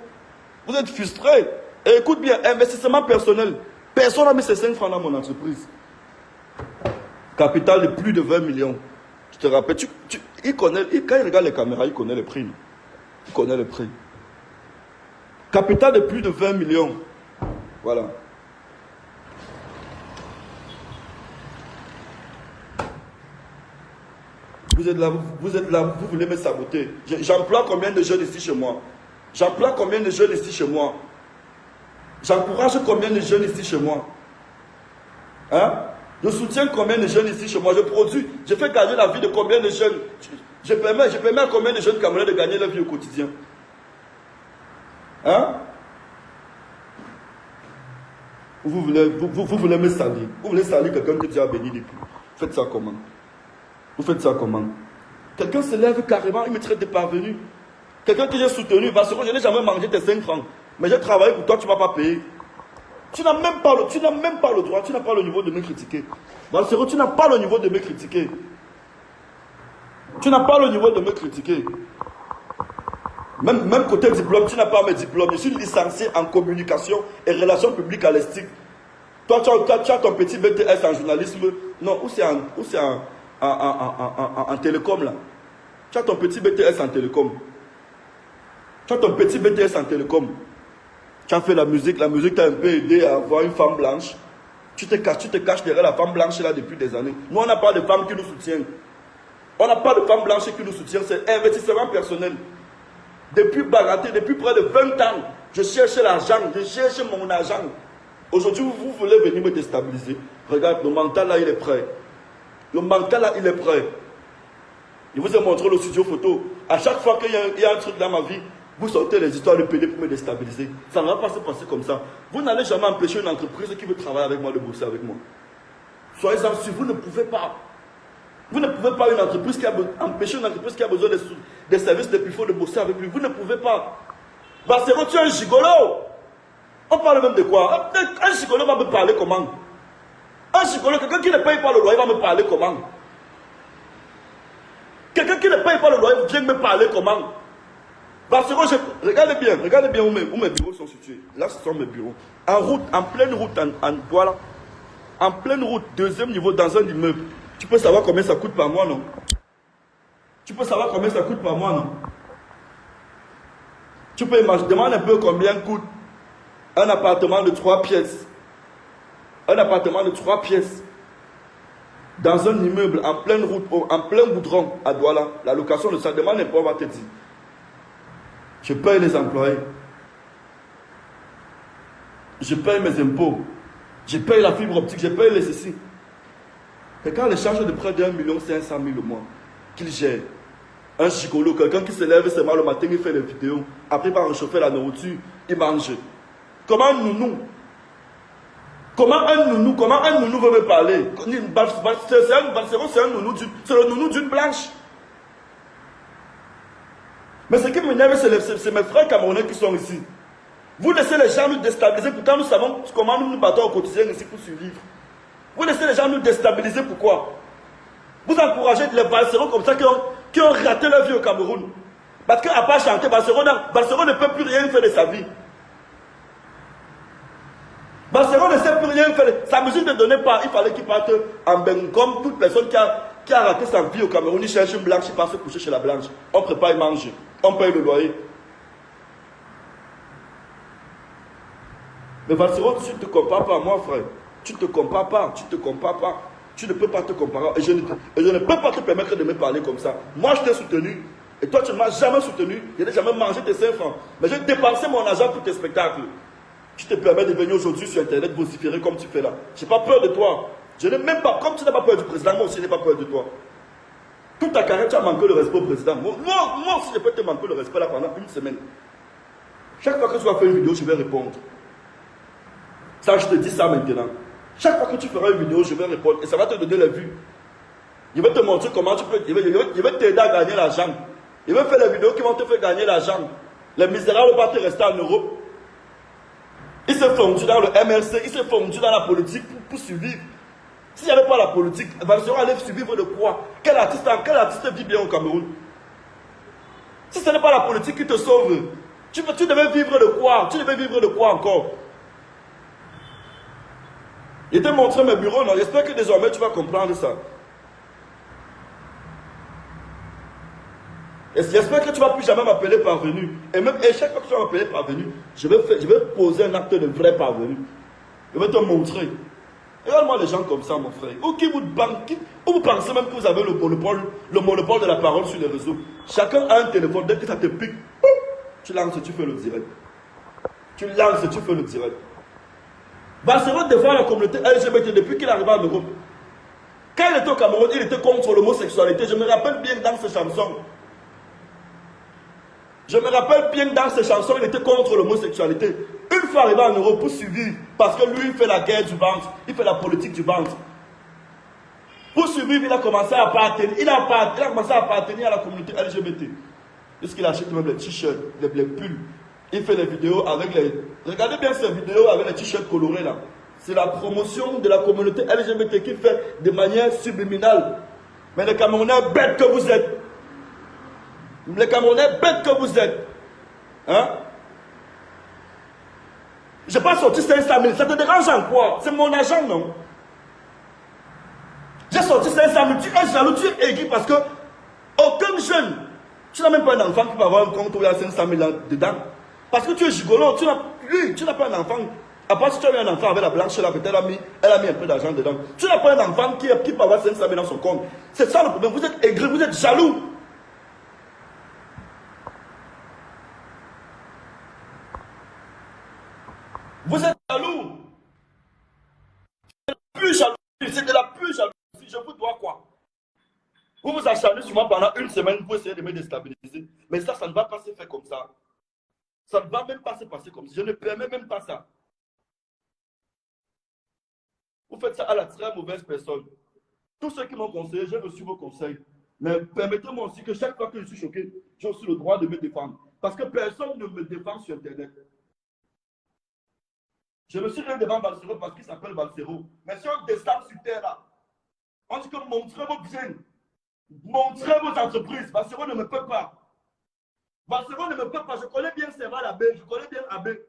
Vous êtes frustrés. Et écoute bien, investissement personnel. Personne n'a mis ses 5 francs dans mon entreprise. Capital de plus de 20 millions. Je te rappelle, quand il regarde les caméras, il connaît les prix. Il connaît les prix. Capital de plus de 20 millions. Voilà. Vous êtes là, vous voulez me saboter. J'emploie combien de jeunes ici chez moi? J'emploie combien de jeunes ici chez moi? J'encourage combien de jeunes ici chez moi? Hein? Je soutiens combien de jeunes ici chez moi? Je produis, je fais gagner la vie de combien de jeunes? Je permets à combien de jeunes Camerounais de gagner leur vie au quotidien? Hein? Vous voulez me salir. Vous voulez salir quelqu'un que Dieu a béni depuis. Faites ça comment? Vous faites ça comment? Quelqu'un se lève carrément, il me traite de parvenu. Quelqu'un que j'ai soutenu, Valsero, je n'ai jamais mangé tes 5 francs. Mais j'ai travaillé pour toi, tu ne m'as pas payé. Tu n'as même pas le droit, tu n'as pas le niveau de me critiquer. Valsero, tu n'as pas le niveau de me critiquer. Tu n'as pas le niveau de me critiquer. Même côté diplôme, tu n'as pas mes diplômes. Je suis licencié en communication et relations publiques à l'ESTIC. Toi, tu as ton petit BTS en journalisme. Non, où c'est en télécom là. Tu as ton petit BTS en télécom. Tu as ton petit BTS en télécom. Tu as fait la musique t'a un peu aidé à avoir une femme blanche. Tu te caches derrière la femme blanche là depuis des années. Nous, on n'a pas de femme qui nous soutiennent. On n'a pas de femme blanche qui nous soutient. C'est investissement personnel. Depuis Bagaté, depuis près de 20 ans, je cherche l'argent, je cherche mon argent. Aujourd'hui, vous voulez venir me déstabiliser. Regarde, le mental là, il est prêt. Le mental là, il est prêt. Je vous ai montré le studio photo. À chaque fois qu'il y a un truc dans ma vie, vous sortez les histoires de PD pour me déstabiliser. Ça ne va pas se passer comme ça. Vous n'allez jamais empêcher une entreprise qui veut travailler avec moi de bosser avec moi. Soyez-en sûrs, vous ne pouvez pas. Vous ne pouvez pas empêcher une entreprise qui a besoin des services de PIFO de bosser avec lui. Vous ne pouvez pas. Valsero, tu es un gigolo. On parle même de quoi? Un gigolo va me parler comment? Un gigolo, quelqu'un qui ne paye pas le loyer va me parler comment? Quelqu'un qui ne paye pas le loyer vient me parler comment? Parce que regardez bien où mes bureaux sont situés. Là, ce sont mes bureaux. En route, en pleine route, voilà. En pleine route, deuxième niveau, dans un immeuble. Tu peux savoir combien ça coûte par mois, non? Tu peux savoir combien ça coûte par mois, non? Tu peux imaginer, demande un peu combien coûte un appartement de 3 pièces. Un appartement de 3 pièces. Dans un immeuble, en pleine route, en plein goudron, à Douala. La location de ça, demande un peu, on va te dire. Je paye les employés. Je paye mes impôts. Je paye la fibre optique, je paye les ceci. Et quand les charges de près d'1 500 000 au mois, qu'il gère, un gigolo, quelqu'un qui se lève seulement le matin, il fait des vidéos, après il va réchauffer la nourriture, il mange. Comment un nounou veut me parler? C'est le nounou d'une blanche. Mais ce qui m'énerve, c'est mes frères camerounais qui sont ici. Vous laissez les gens nous déstabiliser, pourtant nous savons comment nous nous battons au quotidien ici pour survivre. Vous laissez les gens nous déstabiliser, pourquoi? Vous encouragez les Balseros comme ça qui ont raté leur vie au Cameroun. Parce qu'à part chanter, Balsero ne peut plus rien faire de sa vie. Balsero ne sait plus rien faire. Sa musique ne donnait pas. Il fallait qu'il parte en Bengue. Comme toute personne qui a raté sa vie au Cameroun, il cherche une blanche, il passe se coucher chez la blanche. On prépare, il mange. On paye le loyer. Mais Balsero, tu ne te compares pas à moi, frère. Tu ne te compares pas. Tu ne peux pas te comparer. Et je ne peux pas te permettre de me parler comme ça. Moi, je t'ai soutenu. Et toi, tu ne m'as jamais soutenu. Je n'ai jamais mangé tes 5 francs. Mais j'ai dépensé mon argent pour tes spectacles. Tu te permets de venir aujourd'hui sur Internet vociférer comme tu fais là. Je n'ai pas peur de toi. Je n'ai même pas, comme tu n'as pas peur du président, moi aussi je n'ai pas peur de toi. Toute ta carrière, tu as manqué le respect au président. Moi aussi, je peux te manquer le respect là pendant une semaine. Chaque fois que tu vas faire une vidéo, je vais répondre. Ça, je te dis ça maintenant. Chaque fois que tu feras une vidéo, je vais répondre. Et ça va te donner les vues. Je vais te montrer comment tu peux. Je vais t'aider à gagner l'argent. Je vais faire les vidéos qui vont te faire gagner l'argent. Les misérables vont te rester en Europe. Ils se fondent dans le MLC, ils se fondent dans la politique pour survivre. S'il n'y avait pas la politique, Balsero allait survivre de quoi? Quel artiste vit bien au Cameroun? Si ce n'est pas la politique qui te sauve, tu devais vivre de quoi? Tu devais vivre de quoi encore? Je t'ai montré mes bureaux, non? J'espère que désormais tu vas comprendre ça. J'espère que tu ne vas plus jamais m'appeler parvenu. Et chaque fois que tu vas m'appeler parvenu, je vais poser un acte de vrai parvenu. Je vais te montrer. Regarde-moi les gens comme ça, mon frère. Ou vous pensez même que vous avez le monopole de la parole sur les réseaux. Chacun a un téléphone, dès que ça te pique, tu lances, tu fais le direct. Tu lances, tu fais le direct. Balsero défend la communauté LGBT depuis qu'il est arrivé en Europe. Quand il était au Cameroun, il était contre l'homosexualité. Je me rappelle bien dans ses chansons. Il était contre l'homosexualité. Une fois arrivé en Europe pour survivre, parce que lui, il fait la guerre du ventre, il fait la politique du ventre. Pour survivre, il a commencé à appartenir, à la communauté LGBT. Puisqu'il achète même les t-shirts, les pulls. Il fait les vidéos avec les... Regardez bien ces vidéos avec les t-shirts colorés là. C'est la promotion de la communauté LGBT qu'il fait de manière subliminale. Mais les Camerounais bêtes que vous êtes. Les Camerounais bêtes que vous êtes. Hein? Je n'ai pas sorti 500 000. Ça te dérange en quoi? C'est mon argent, non? J'ai sorti 500 000. Tu es jaloux, tu es aigri parce que aucun jeune, tu n'as même pas un enfant qui va avoir un compte où il y a 500 000 dedans. Parce que tu es gigolo, tu n'as pas un enfant. À part si tu as eu un enfant avec la blanche là, peut-être elle a mis un peu d'argent dedans. Tu n'as pas un enfant qui peut avoir 500 000 dans son compte. C'est ça le problème. Vous êtes aigri, vous êtes jaloux. Vous êtes jaloux. C'est de la pure jalousie. Je vous dois quoi? Vous vous acharnez sur moi pendant une semaine pour essayer de me déstabiliser. Mais ça ne va pas se faire comme ça. Ça ne va même pas se passer comme ça. Je ne permets même pas ça. Vous faites ça à la très mauvaise personne. Tous ceux qui m'ont conseillé, j'ai reçu vos conseils. Mais permettez-moi aussi que chaque fois que je suis choqué, j'ai aussi le droit de me défendre. Parce que personne ne me défend sur Internet. Je me suis levé devant Balsero parce qu'il s'appelle Balsero. Mais si on descend sur terre là, on dit que montrez vos biens, montrez vos entreprises. Balsero ne me peut pas. Balsero ne me peut pas. Je connais bien Serval Abbé, je connais bien Abbé.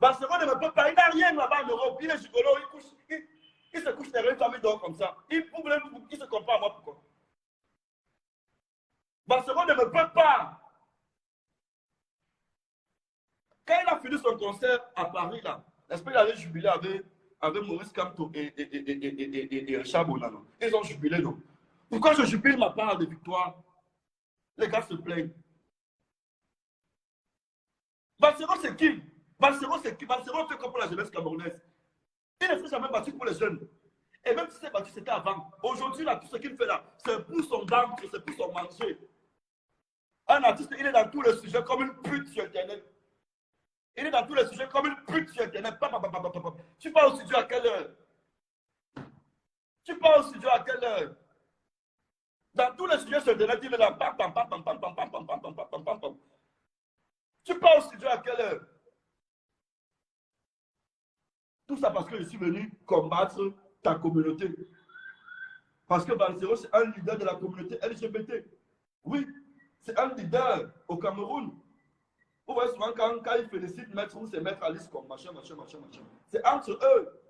Balsero ne me peut pas. Il n'a rien là-bas en Europe. Il est gigolo, il se couche derrière une famille d'or comme ça. Il se compare à moi pourquoi. Balsero ne me peut pas. Quand il a fini son concert à Paris, là, est-ce qu'il allait jubiler avec Maurice Kamto et Richard Bonano? Ils ont jubilé, non? Pourquoi je jubile ma part de victoire? Les gars se plaignent. Balsero, c'est qui? Balsero, c'est qui? Balsero fait comme pour la jeunesse camerounaise. Il ne s'est jamais battu pour les jeunes. Et même si c'est battu, c'était avant. Aujourd'hui, là, tout ce qu'il fait là, c'est pour son ventre, c'est pour son manger. Un artiste, il est dans tous les sujets comme une pute sur Internet. Il est dans tous les sujets comme une pute sur Internet. Tu pars au studio à quelle heure? Tu pars au studio à quelle heure? Dans tous les sujets sur Internet, il est là. Tu pars au studio à quelle heure? Tout ça parce que je suis venu combattre ta communauté. Parce que Balsero, c'est un leader de la communauté LGBT. Oui, c'est un leader au Cameroun. Vous voyez souvent quand ils félicitent Maître ou c'est Maître Alice comme machin. C'est entre eux.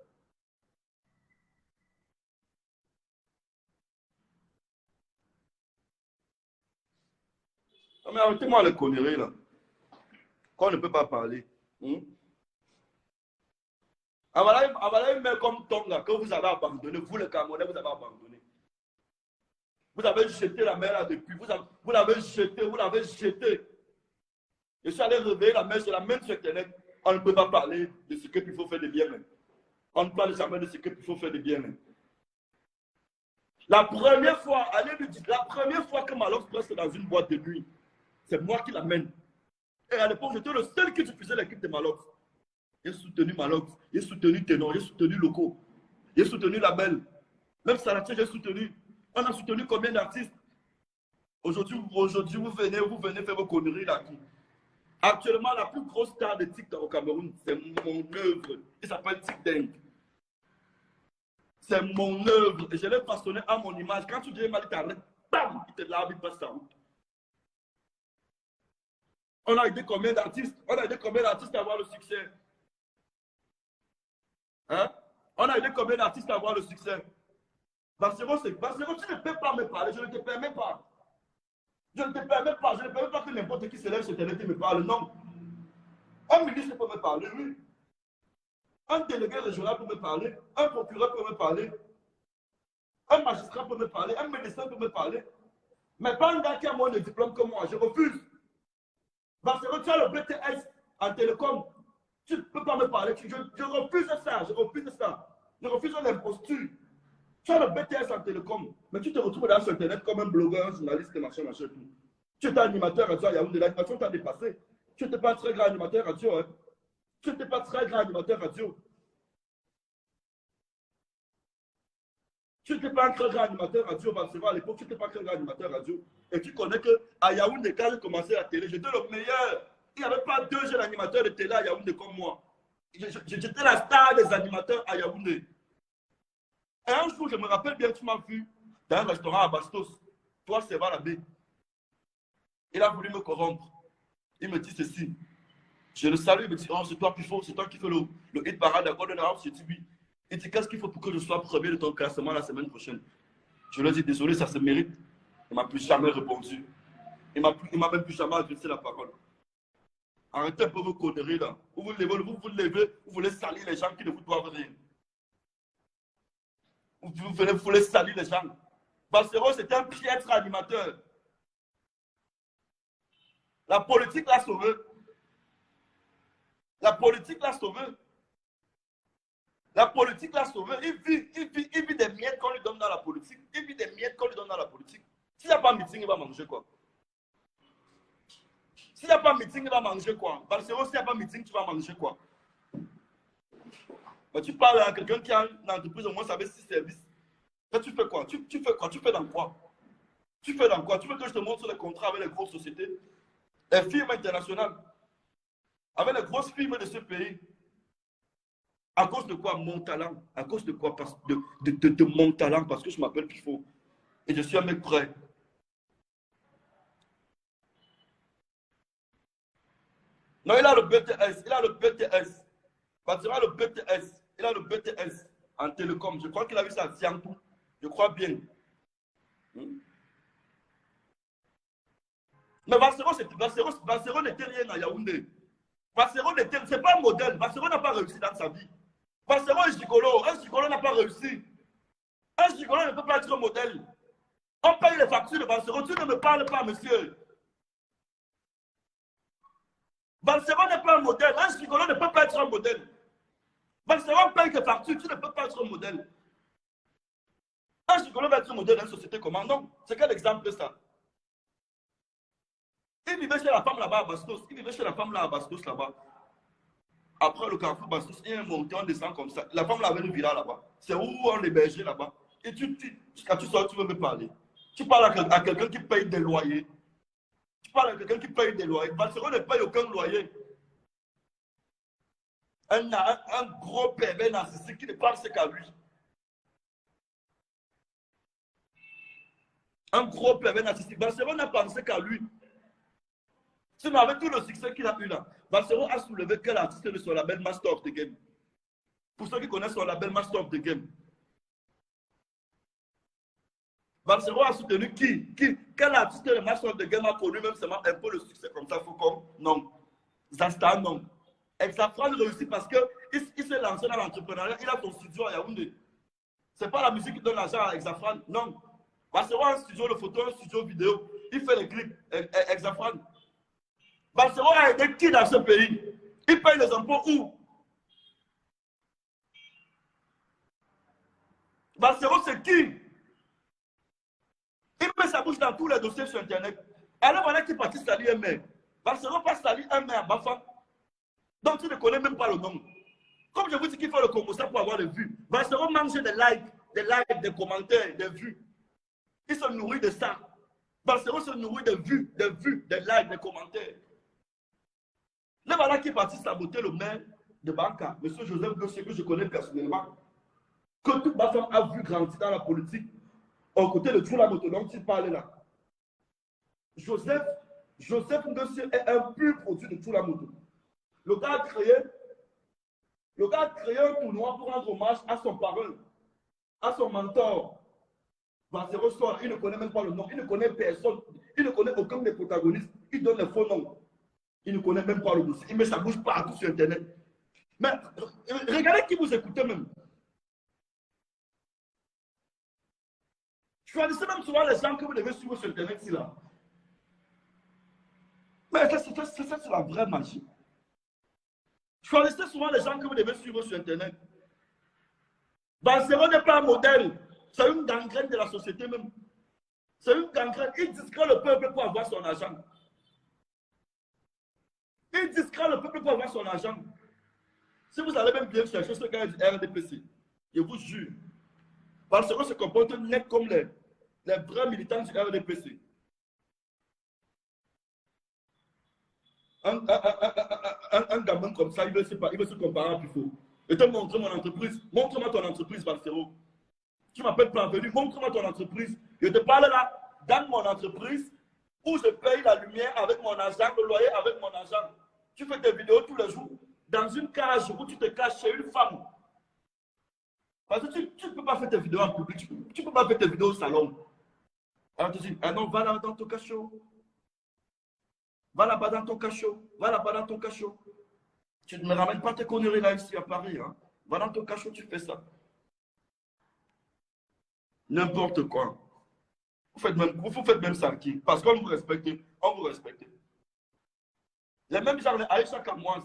Non mais arrêtez-moi les conneries là. Qu'on ne peut pas parler. Avala une mère comme Tonga que vous avez abandonné, vous les Camerounais, vous avez abandonné. Vous avez jeté la mer là depuis, vous l'avez jeté. Je suis allé réveiller la mer, je la mène sur Internet. On ne peut pas parler de ce qu'il faut faire de bien. On ne parle jamais de ce qu'il faut faire de bien. La première fois, allez lui dire, la première fois que Malox reste dans une boîte de nuit, c'est moi qui l'amène. Et à l'époque, j'étais le seul qui diffusait l'équipe de Malox. J'ai soutenu Malox, j'ai soutenu Ténor, j'ai soutenu Loco, j'ai soutenu Label. Même Salatier, j'ai soutenu. On a soutenu combien d'artistes? Aujourd'hui, vous venez faire vos conneries là. Actuellement, la plus grosse star de TikTok au Cameroun, c'est mon œuvre. Il s'appelle TikTok. C'est mon œuvre. Et je l'ai façonné à mon image. Quand tu dis mal, bam, il te lave, il passe sa route. On a aidé combien d'artistes? On a aidé combien d'artistes à avoir le succès? Hein? On a aidé combien d'artistes à avoir le succès? Balsero, tu ne peux pas me parler, je ne te permets pas. Je ne te permets pas, je ne permets pas que n'importe qui se lève sur Internet et me parle, non. Un ministre peut me parler, oui. Un délégué régional peut me parler, un procureur peut me parler, un magistrat peut me parler, un médecin peut me parler. Mais pas un gars qui a moins de diplôme que moi, je refuse. Balsero, tu as le BTS en télécom. Tu ne peux pas me parler. Je refuse ça. Je refuse l'imposture. Tu as le BTS en télécom, mais tu te retrouves là sur Internet comme un blogueur, un journaliste, machin, tout. Tu étais animateur radio à Yaoundé, l'animation t'a dépassé. Tu n'étais pas un très grand animateur radio. Hein. Tu n'étais pas très grand animateur radio. Tu n'étais pas un très grand animateur radio, Balsero, à l'époque, tu n'étais pas un très grand animateur radio. Et tu connais qu'à Yaoundé, quand j'ai commencé la télé, j'étais le meilleur. Il n'y avait pas deux jeunes animateurs de télé à Yaoundé comme moi. J'étais la star des animateurs à Yaoundé. Et un jour, je me rappelle bien, tu m'as vu dans un restaurant à Bastos. Toi, c'est Valabé. Il a voulu me corrompre. Il me dit ceci. Je le salue, il me dit, oh, c'est toi qui fais le hit parade à Golden House. Je dis oui. Il dit, qu'est-ce qu'il faut pour que je sois premier de ton classement la semaine prochaine? Je lui ai dit, désolé, ça se mérite. Il ne m'a plus jamais répondu. Il ne m'a même plus jamais adressé la parole. Arrêtez un peu vos conneries là. Vous voulez salir les gens qui ne vous doivent rien. Vous voulez salir les gens. Balsero, c'était un piètre animateur. La politique l'a sauvé. La politique l'a sauvé. La politique l'a sauvé. Il vit des miettes qu'on lui donne dans la politique. Il vit des miettes qu'on lui donne dans la politique. S'il n'y a pas de meeting, il va manger quoi? S'il n'y a pas de meeting, il va manger quoi? Balsero, s'il n'y a pas de meeting, tu vas manger quoi? Mais tu parles à quelqu'un qui a une entreprise au moins avec 6 services. Là, tu fais quoi? Tu fais quoi? Tu fais dans quoi? Tu fais dans quoi? Tu veux que je te montre les contrats avec les grosses sociétés? Les firmes internationales. Avec les grosses firmes de ce pays. À cause de quoi? Mon talent. À cause de quoi? De mon talent, parce que je m'appelle Pifo. Et je suis un mec prêt. Non, il a le BTS. Il a le BTS. Quand il a le BTS, il a le BTS en télécom. Je crois qu'il a vu ça à Tiantou. Je crois bien. Hmm? Mais Valsero n'était rien à Yaoundé. Valsero n'était, c'est pas un modèle. Valsero n'a pas réussi dans sa vie. Valsero est gigolo. Un gigolo n'a pas réussi. Un gigolo ne peut pas être un modèle. On paye les factures de Valsero. Tu ne me parles pas, monsieur. Valsero n'est pas un modèle. Un gigolo ne peut pas être un modèle. Valsero paye tes factures. Tu ne peux pas être un modèle. Un gigolo va être un modèle dans une société comment? Non. C'est quel exemple de ça? Il vivait chez la femme là-bas à Bastos. Il vivait chez la femme là à Bastos là-bas. Après le carrefour Bastos, il y a un monté, on descend comme ça. La femme là avait une villa là-bas. C'est où on l'hébergeait là-bas. Et quand tu sors, tu veux me parler. Tu parles à quelqu'un qui paye des loyers. Tu parles à quelqu'un qui paye des loyers. Valsero ne paye aucun loyer. Un gros pervers narcissique qui ne pense qu'à lui. Un gros pervers narcissique. Valsero n'a pensé qu'à lui. Sinon, avec tout le succès qu'il a eu là, Valsero a soulevé quel artiste de son label Master of the Game. Pour ceux qui connaissent son label Master of the Game. Valsero a soutenu qui? Quel artiste de Master of the Game a connu même seulement un peu le succès comme ça? Faucon? Non. Zasta? Non. Exafran réussit parce qu'il s'est lancé dans l'entrepreneuriat. Il a son studio à Yaoundé. Ce n'est pas la musique qui donne l'argent à Exafran. Non. Valsero a un studio de photo, un studio vidéo. Il fait les clips. Exafran. Valsero a aidé qui dans ce pays? Il paye les impôts où? Valsero, c'est qui? Il met sa bouche dans tous les dossiers sur Internet. Alors voilà qui partit salir un maire. Valsero passe salir un maire à Bafa. Donc tu ne connais même pas le nom. Comme je vous dis qu'il faut le Congo ça pour avoir des vues. Valsero mange des likes, des commentaires, des vues. Il se nourrit de ça. Valsero se nourrit de vues, des likes, des commentaires. Là, voilà qui est parti saboter le maire de Banca, M. Joseph Gossier, que je connais personnellement, que toute ma femme a vu grandir dans la politique, aux côtés de tout la moto, dont il parlait là. Joseph Gossier est un pur produit de tout la moto. Le gars a créé un tournoi pour rendre hommage à son parrain, à son mentor. Valsero sort, il ne connaît même pas le nom, il ne connaît personne, il ne connaît aucun des protagonistes, il donne les faux noms. Il ne connaît même pas le dossier. Il met sa bouche partout sur Internet. Mais regardez qui vous écoutez même. Choisissez même souvent les gens que vous devez suivre sur Internet ici là. Mais ça, c'est la vraie magie. Choisissez souvent les gens que vous devez suivre sur Internet. Valsero n'est pas un modèle. C'est une gangrène de la société même. C'est une gangrène. Il discret le peuple pour avoir son argent. Il discret le peuple pour avoir son argent. Si vous allez même bien chercher ce gars du RDPC, je vous jure, Valsero se comporte net comme les vrais militants du RDPC. Un gamin comme ça, il veut se comparer à Pifo. Je te montre mon entreprise. Montre-moi ton entreprise, Valsero. Tu m'appelles Planvenu, montre-moi ton entreprise. Je te parle là, dans mon entreprise, où je paye la lumière avec mon argent, le loyer avec mon argent. Tu fais des vidéos tous les jours dans une cage où tu te caches chez une femme. Parce que tu ne peux pas faire tes vidéos en public, tu ne peux pas faire tes vidéos au salon. Alors tu dis, ah non, va là dans ton cachot. Va là-bas dans ton cachot. Va là-bas dans ton cachot. Tu ne me ramènes pas tes conneries là ici à Paris. Hein. Va dans ton cachot, tu fais ça. N'importe quoi. Vous faites même ça qui. Parce qu'on vous respecte. On vous respecte. Les mêmes gens, les Aïcha Kamoise.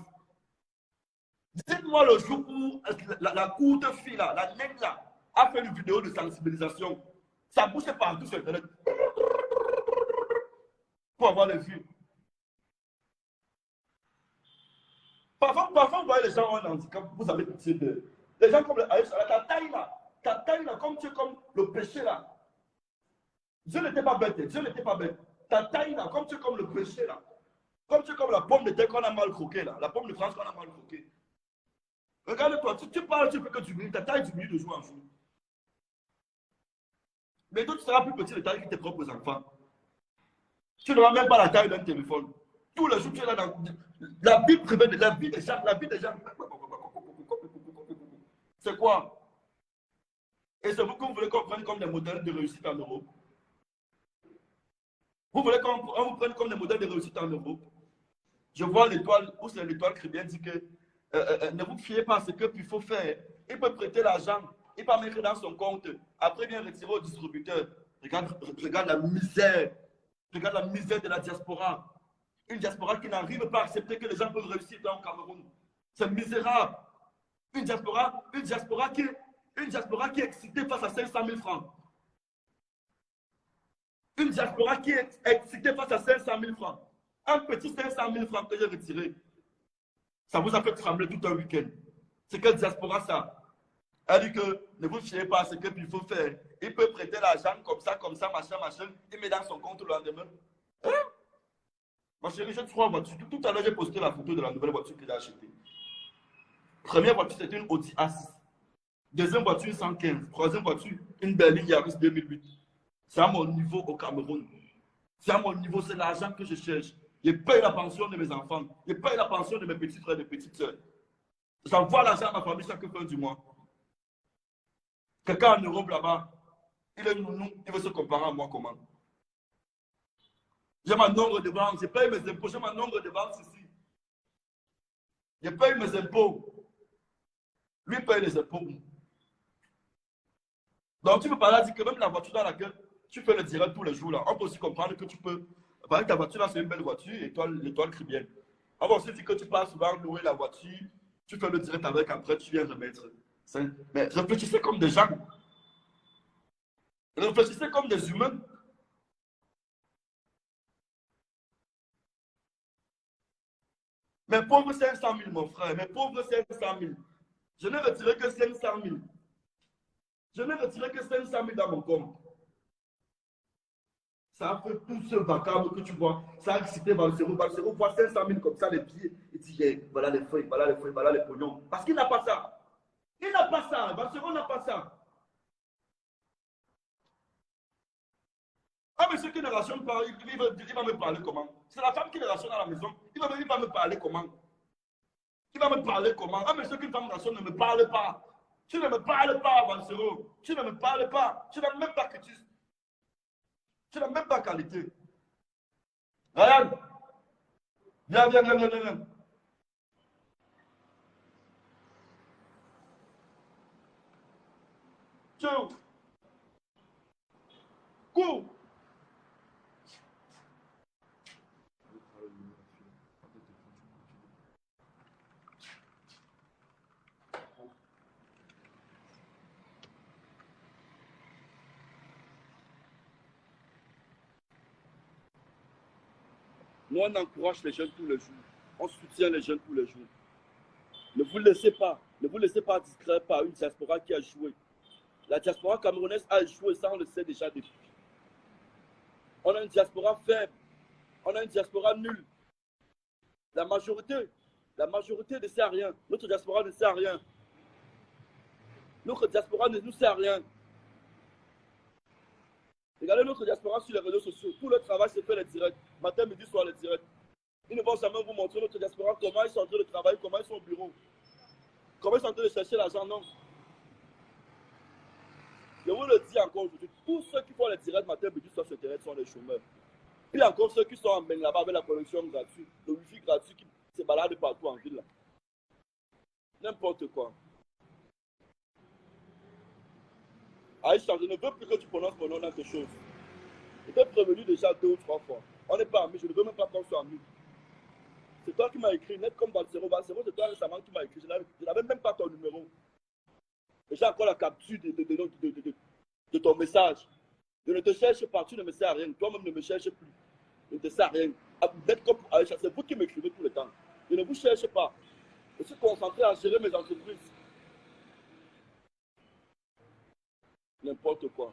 Dites-moi le jour où la courte fille là, la nègre là, a fait une vidéo de sensibilisation. Ça bouge partout sur Internet. Pour avoir les vues. Parfois, vous voyez les gens ont un handicap, vous avez pitié de. Les gens comme Aïcha, ta taille là, comme tu es comme le péché là. Dieu n'était pas bête, Dieu n'était pas bête. Ta taille là, comme tu es comme le péché là. Comme tu es comme la pomme de terre qu'on a mal croquée là. La pomme de France qu'on a mal croquée. Regarde-toi, tu parles, tu fais que tu diminues, ta taille diminue de jour en jour. Mais toi, tu seras plus petit de taille que tes propres enfants. Tu n'auras même pas la taille d'un téléphone. Tous les jours, tu es là dans la vie privée de la vie des gens. La vie des gens. C'est quoi? Et c'est vous que vous voulez qu'on prenne comme des modèles de réussite en Europe. Vous voulez qu'on vous prenne comme des modèles de réussite en Europe. Je vois l'étoile, où c'est l'étoile chrétienne dit que ne vous fiez pas à ce qu'il faut faire. Il peut prêter l'argent, il peut mettre dans son compte, après bien retirer au distributeur. Regarde la misère. Regarde la misère de la diaspora. Une diaspora qui n'arrive pas à accepter que les gens peuvent réussir dans le Cameroun. C'est misérable. Une diaspora qui est excitée face à 500 000 francs. Une diaspora qui est excitée face à 500 000 francs. Un petit 500 000 francs que j'ai retiré, ça vous a fait trembler tout un week-end. C'est quelle diaspora ça? Elle dit que ne vous fiez pas à ce qu'il faut faire. Il peut prêter l'argent comme ça, machin. Il met dans son compte le lendemain. Hein? Ma chérie, j'ai 3 voitures. Tout à l'heure, j'ai posté la photo de la nouvelle voiture que j'ai achetée. Première voiture, c'était une Audi A6. Deuxième voiture, 115. Troisième voiture, une Berline Yaris 2008. C'est à mon niveau au Cameroun. C'est à mon niveau, c'est l'argent que je cherche. Je paye la pension de mes enfants. Je paye la pension de mes petits frères et petites soeurs. J'envoie l'argent à ma famille chaque fin du mois. Quelqu'un en Europe là-bas, il est nounou, il veut se comparer à moi comment? J'ai mon nombre de banques, je paye mes impôts, j'ai mon nombre de banques ici. Je paye mes impôts. Lui paye les impôts. Donc tu peux pas là dire que même la voiture dans laquelle tu fais le direct tous les jours là, on peut aussi comprendre que tu peux. Par exemple, ta voiture là c'est une belle voiture, l'étoile cribienne. On va aussi dire que tu passes souvent louer la voiture, tu fais le direct avec, après tu viens remettre. Mais réfléchissez comme des gens. Réfléchissez comme des humains. Mes pauvres 500 000, mon frère, mes pauvres 500 000. Je n'ai retiré que 500 000. Je n'ai retiré que 500 000 dans mon compte. Ça a fait tout ce vacarme que tu vois. Ça a excité Valsero. Valsero voit 500 000 comme ça, les pieds. Il dit, yeah, voilà les feuilles, voilà les feuilles, voilà les pognons. Parce qu'il n'a pas ça. Il n'a pas ça. Valsero n'a pas ça. Ah, mais ceux qui ne rationnent pas, il va me parler comment? C'est la femme qui ne rationne à la maison. Il va me parler comment? Il va me parler comment? Ah, mais ceux qui ne femme rationne ne me parlent pas. Tu ne me parles pas, Valsero. Tu ne me parles pas. Tu n'as même pas que tu n'as même pas qualité. Ryan, viens. Tiens, cours. Nous, on encourage les jeunes tous les jours. On soutient les jeunes tous les jours. Ne vous laissez pas distraire par une diaspora qui a joué. La diaspora camerounaise a échoué, ça on le sait déjà depuis. On a une diaspora faible. On a une diaspora nulle. La majorité ne sait rien. Notre diaspora ne sait rien. Notre diaspora ne nous sert à rien. Regardez notre diaspora sur les réseaux sociaux. Tout le travail se fait les directs. Matin, midi, soir, les directs. Ils ne vont jamais vous montrer notre diaspora, comment ils sont en train de travailler, comment ils sont au bureau. Comment ils sont en train de chercher l'argent, non. Je vous le dis encore aujourd'hui, tous ceux qui font les directs matin, midi, soir sur Internet sont des chômeurs. Puis encore ceux qui sont en main là-bas avec la connexion gratuite, le wifi gratuit qui se balade partout en ville. N'importe quoi. Aïcha, je ne veux plus que tu prononces mon nom dans quelque chose. Je t'ai prévenu déjà 2 ou 3 fois. On n'est pas amis, je ne veux même pas qu'on soit amis. C'est toi qui m'as écrit, net comme Valsero. Valsero, c'est toi récemment qui m'as écrit. Je n'avais même pas ton numéro. Et j'ai encore la capture de ton message. Je ne te cherche pas, tu ne me sers à rien. Toi-même ne me cherches plus. Je ne te sers à rien. Net comme Aïcha, c'est vous qui m'écrivez tout le temps. Je ne vous cherche pas. Je suis concentré à gérer mes entreprises. N'importe quoi.